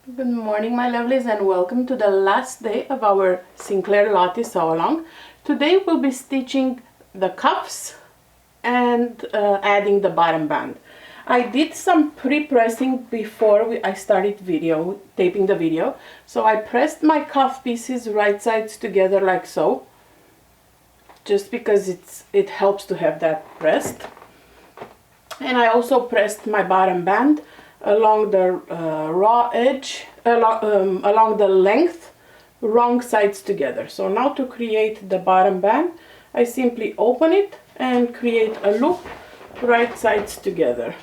Good morning, my lovelies, and welcome to the last day of our Sinclair Lotte sew along. Today we'll be stitching the cuffs and adding the bottom band. I did some pre-pressing before I started taping the video. So I pressed my cuff pieces right sides together like so, just because it helps to have that pressed. And I also pressed my bottom band along the raw edge, along the length, wrong sides together. So now to create the bottom band, I simply open it and create a loop right sides together.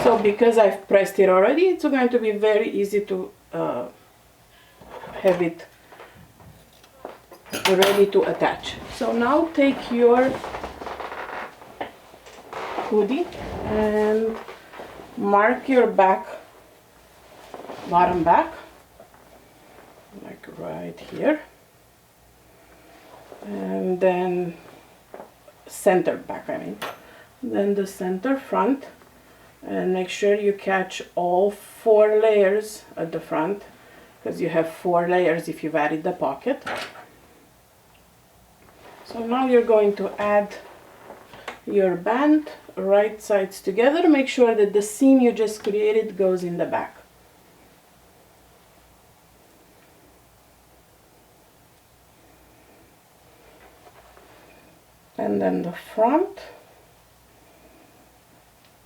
So because I've pressed it already, it's going to be very easy to have it ready to attach. So now take your hoodie and mark your bottom back, like right here, and then center back, then the center front, and make sure you catch all 4 layers at the front, because you have 4 layers if you've added the pocket. So now you're going to add your band right sides together. Make sure that the seam you just created goes in the back. And then the front,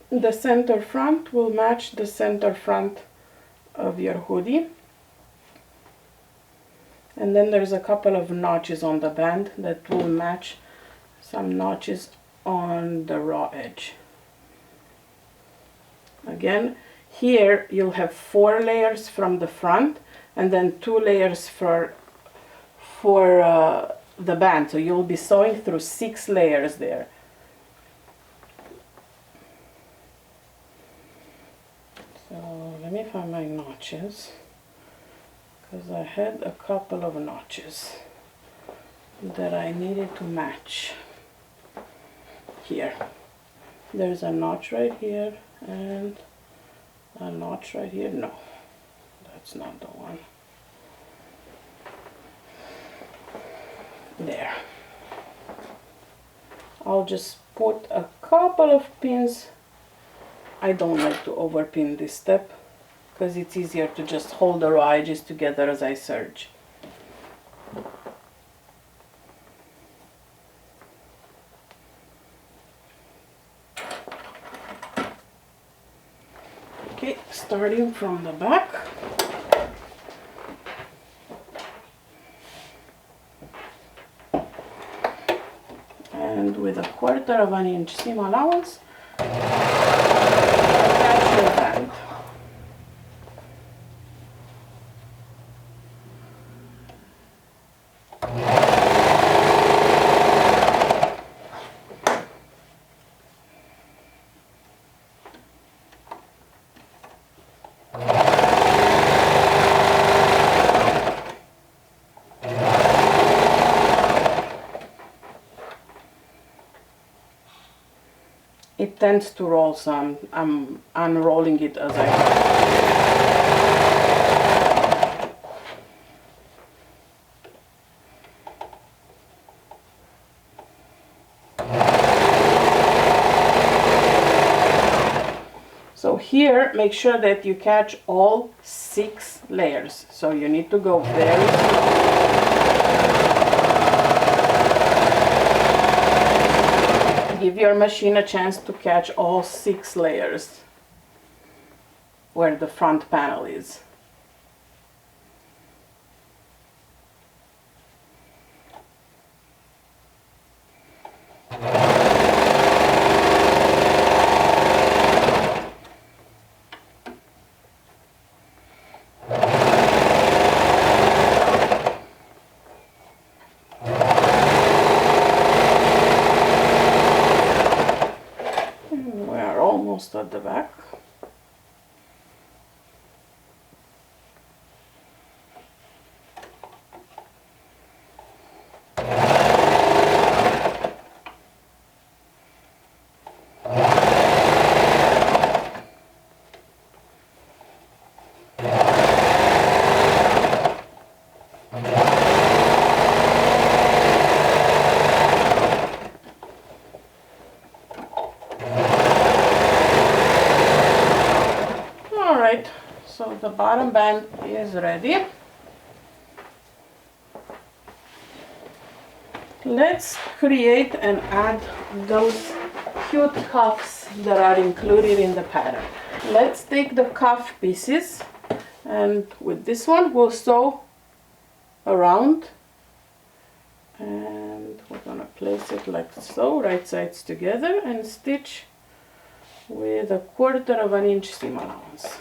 the center front will match the center front of your hoodie. And then there's a couple of notches on the band that will match some notches on the raw edge. Again, here you'll have 4 layers from the front and then 2 layers for the band. So you'll be sewing through 6 layers there. So let me find my notches, because I had a couple of notches that I needed to match. Here, there's a notch right here and a notch right here. No, that's not the one. There. I'll just put a couple of pins. I don't like to overpin this step, because it's easier to just hold the raw edges together as I serge. Okay, starting from the back. And with 1/4 inch seam allowance, attach your band. It tends to roll, so I'm unrolling it as I go. So here, make sure that you catch all 6 layers. So you need to go very slow. Give your machine a chance to catch all 6 layers where the front panel is. Almost at the back. Alright, so the bottom band is ready. Let's create and add those cute cuffs that are included in the pattern. Let's take the cuff pieces, and with this one we'll sew around, and we're gonna place it like so, right sides together, and stitch with 1/4 of an inch seam allowance.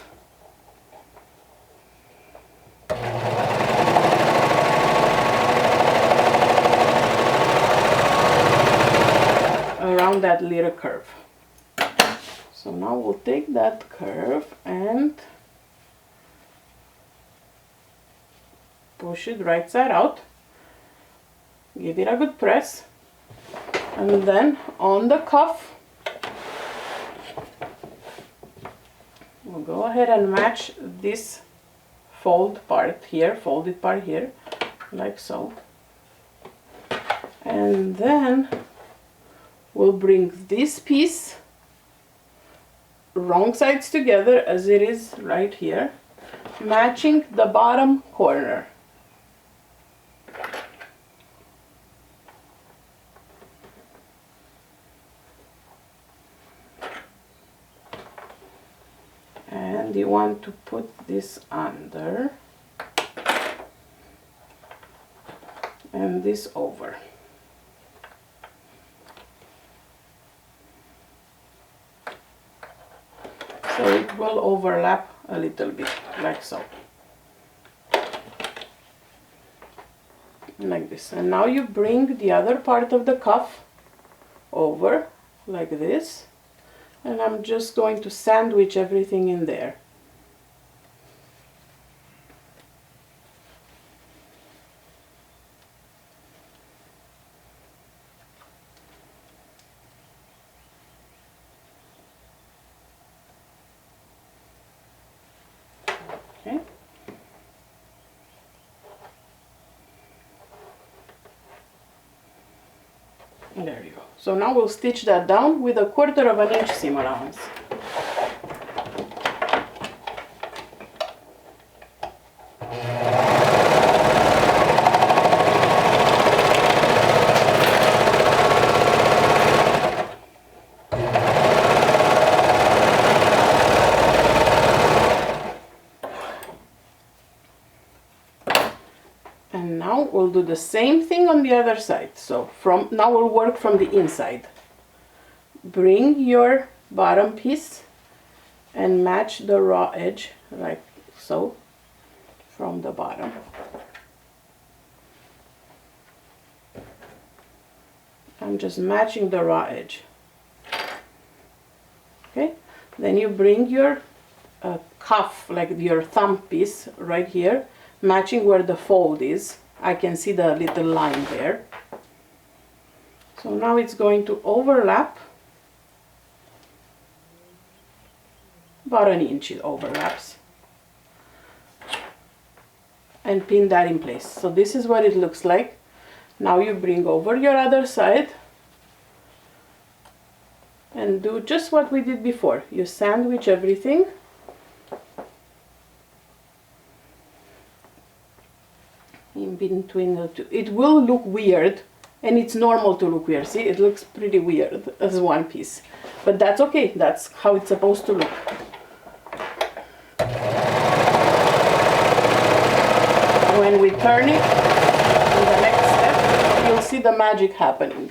Around that little curve. So now we'll take that curve and push it right side out, give it a good press, and then on the cuff we'll go ahead and match this folded part here, like so, and then we'll bring this piece wrong sides together as it is right here, matching the bottom corner. And you want to put this under and this over. So it will overlap a little bit, like so. Like this. And now you bring the other part of the cuff over, like this. And I'm just going to sandwich everything in there. Okay. There you go. So now we'll stitch that down with 1/4 of an inch seam allowance. And now we'll do the same thing on the other side. So now we'll work from the inside. Bring your bottom piece and match the raw edge like so from the bottom. I'm just matching the raw edge. Okay, then you bring your cuff, like your thumb piece right here, matching where the fold is. I can see the little line there. So now it's going to overlap. About an inch it overlaps. And pin that in place. So this is what it looks like. Now you bring over your other side and do just what we did before. You sandwich everything. In between the two. It will look weird, and it's normal to look weird. See, it looks pretty weird as one piece, but that's okay. That's how it's supposed to look. When we turn it in the next step, you'll see the magic happening.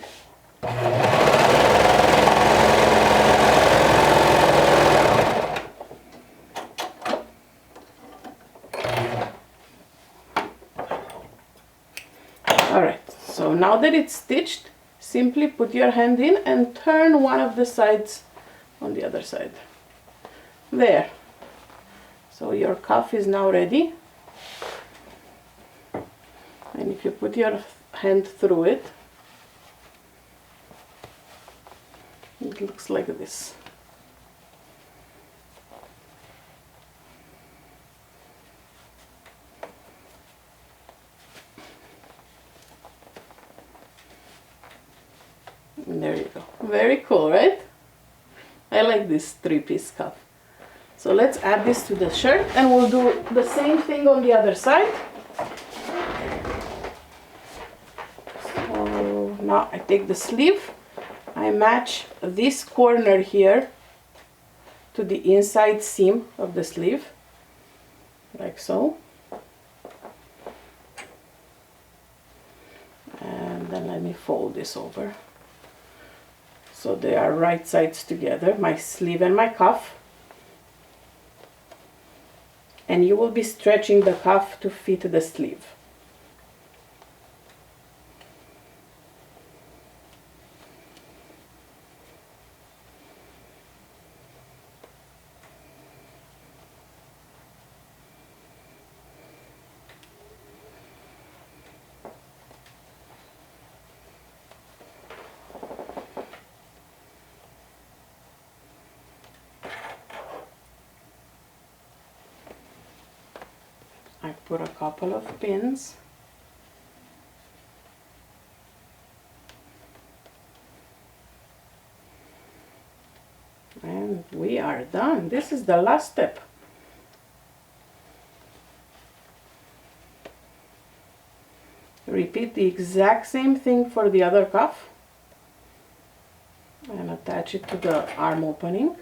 Alright, so now that it's stitched, simply put your hand in and turn one of the sides on the other side. There. So your cuff is now ready. And if you put your hand through it, it looks like this. And there you go. Very cool, right? I like this 3-piece cuff. So let's add this to the shirt, and we'll do the same thing on the other side. So now I take the sleeve, I match this corner here to the inside seam of the sleeve, like so. And then let me fold this over. So they are right sides together, my sleeve and my cuff. And you will be stretching the cuff to fit the sleeve. I put a couple of pins. And we are done. This is the last step. Repeat the exact same thing for the other cuff. And attach it to the arm opening.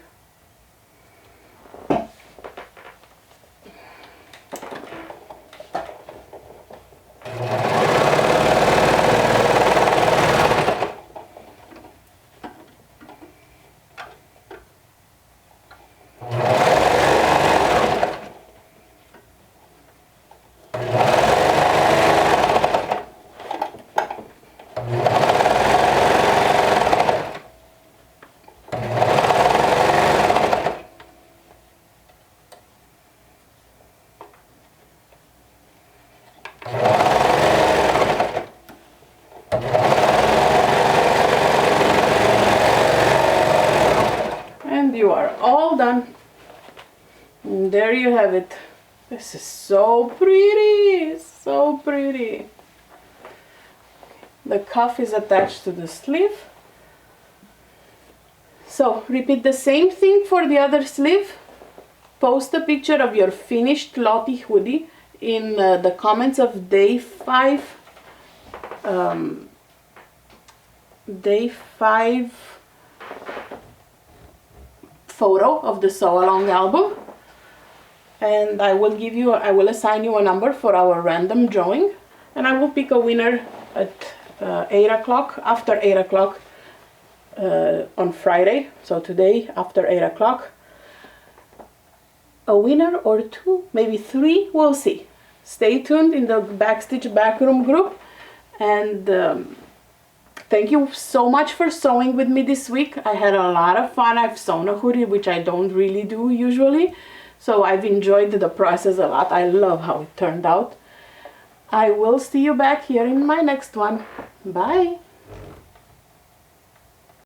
You are all done. And there you have it. This is so pretty, so pretty. The cuff is attached to the sleeve. So repeat the same thing for the other sleeve. Post a picture of your finished Lotte hoodie in the comments of day 5. Day 5 photo of the sew along album, and I will assign you a number for our random drawing, and I will pick a winner at 8 o'clock, after 8 o'clock on Friday. So today after 8 o'clock, a winner or 2, maybe 3, we'll see. Stay tuned in the Backstitch backroom group, and thank you so much for sewing with me this week. I had a lot of fun. I've sewn a hoodie, which I don't really do usually. So I've enjoyed the process a lot. I love how it turned out. I will see you back here in my next one. Bye!